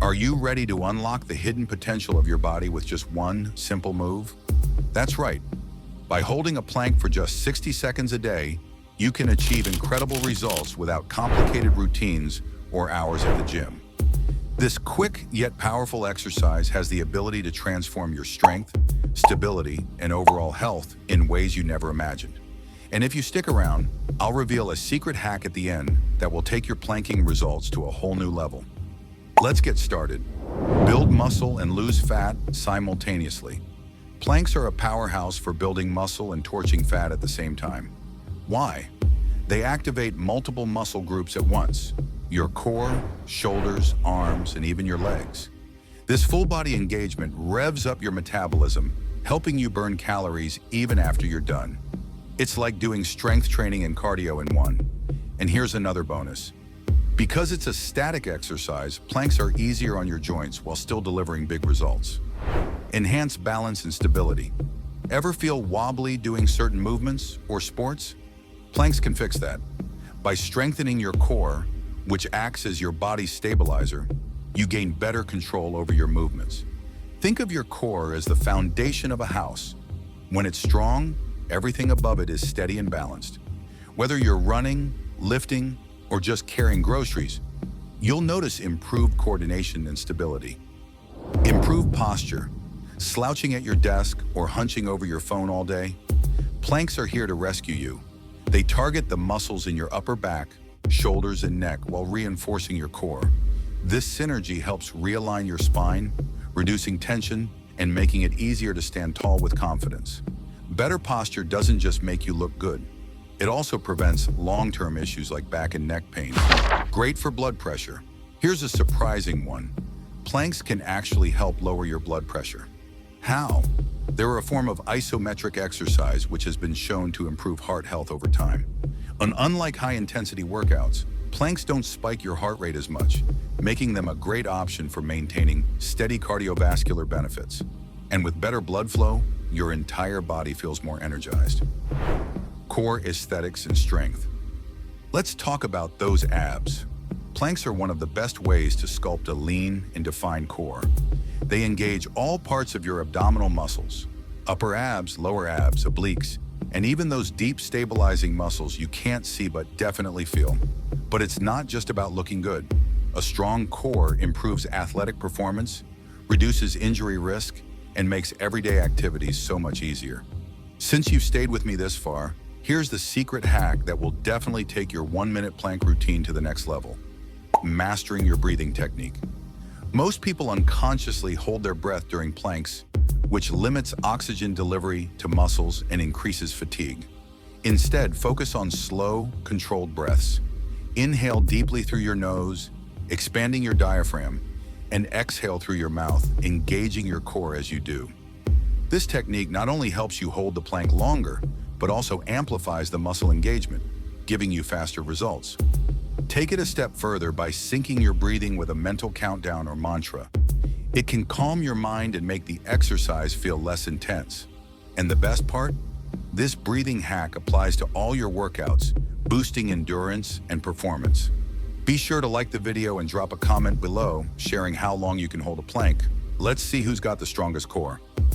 Are you ready to unlock the hidden potential of your body with just one simple move? That's right. By holding a plank for just 60 seconds a day, you can achieve incredible results without complicated routines or hours at the gym. This quick yet powerful exercise has the ability to transform your strength, stability, and overall health in ways you never imagined. And if you stick around, I'll reveal a secret hack at the end that will take your planking results to a whole new level. Let's get started. Build muscle and lose fat simultaneously. Planks are a powerhouse for building muscle and torching fat at the same time. Why? They activate multiple muscle groups at once: your core, shoulders, arms, and even your legs. This full body engagement revs up your metabolism, helping you burn calories even after you're done. It's like doing strength training and cardio in one. And here's another bonus. Because it's a static exercise, planks are easier on your joints while still delivering big results. Enhance balance and stability. Ever feel wobbly doing certain movements or sports? Planks can fix that. By strengthening your core, which acts as your body's stabilizer, you gain better control over your movements. Think of your core as the foundation of a house. When it's strong, everything above it is steady and balanced. Whether you're running, lifting, or just carrying groceries, you'll notice improved coordination and stability. Improved posture. Slouching at your desk or hunching over your phone all day? Planks are here to rescue you. They target the muscles in your upper back, shoulders, and neck while reinforcing your core. This synergy helps realign your spine, reducing tension and making it easier to stand tall with confidence. Better posture doesn't just make you look good. It also prevents long-term issues like back and neck pain. Great for blood pressure. Here's a surprising one. Planks can actually help lower your blood pressure. How? They're a form of isometric exercise which has been shown to improve heart health over time. And unlike high-intensity workouts, planks don't spike your heart rate as much, making them a great option for maintaining steady cardiovascular benefits. And with better blood flow, your entire body feels more energized. Core aesthetics and strength. Let's talk about those abs. Planks are one of the best ways to sculpt a lean and defined core. They engage all parts of your abdominal muscles: upper abs, lower abs, obliques, and even those deep stabilizing muscles you can't see but definitely feel. But it's not just about looking good. A strong core improves athletic performance, reduces injury risk, and makes everyday activities so much easier. Since you've stayed with me this far, here's the secret hack that will definitely take your 1-minute plank routine to the next level: mastering your breathing technique. Most people unconsciously hold their breath during planks, which limits oxygen delivery to muscles and increases fatigue. Instead, focus on slow, controlled breaths. Inhale deeply through your nose, expanding your diaphragm, and exhale through your mouth, engaging your core as you do. This technique not only helps you hold the plank longer, but also amplifies the muscle engagement, giving you faster results. Take it a step further by syncing your breathing with a mental countdown or mantra. It can calm your mind and make the exercise feel less intense. And the best part? This breathing hack applies to all your workouts, boosting endurance and performance. Be sure to like the video and drop a comment below sharing how long you can hold a plank. Let's see who's got the strongest core.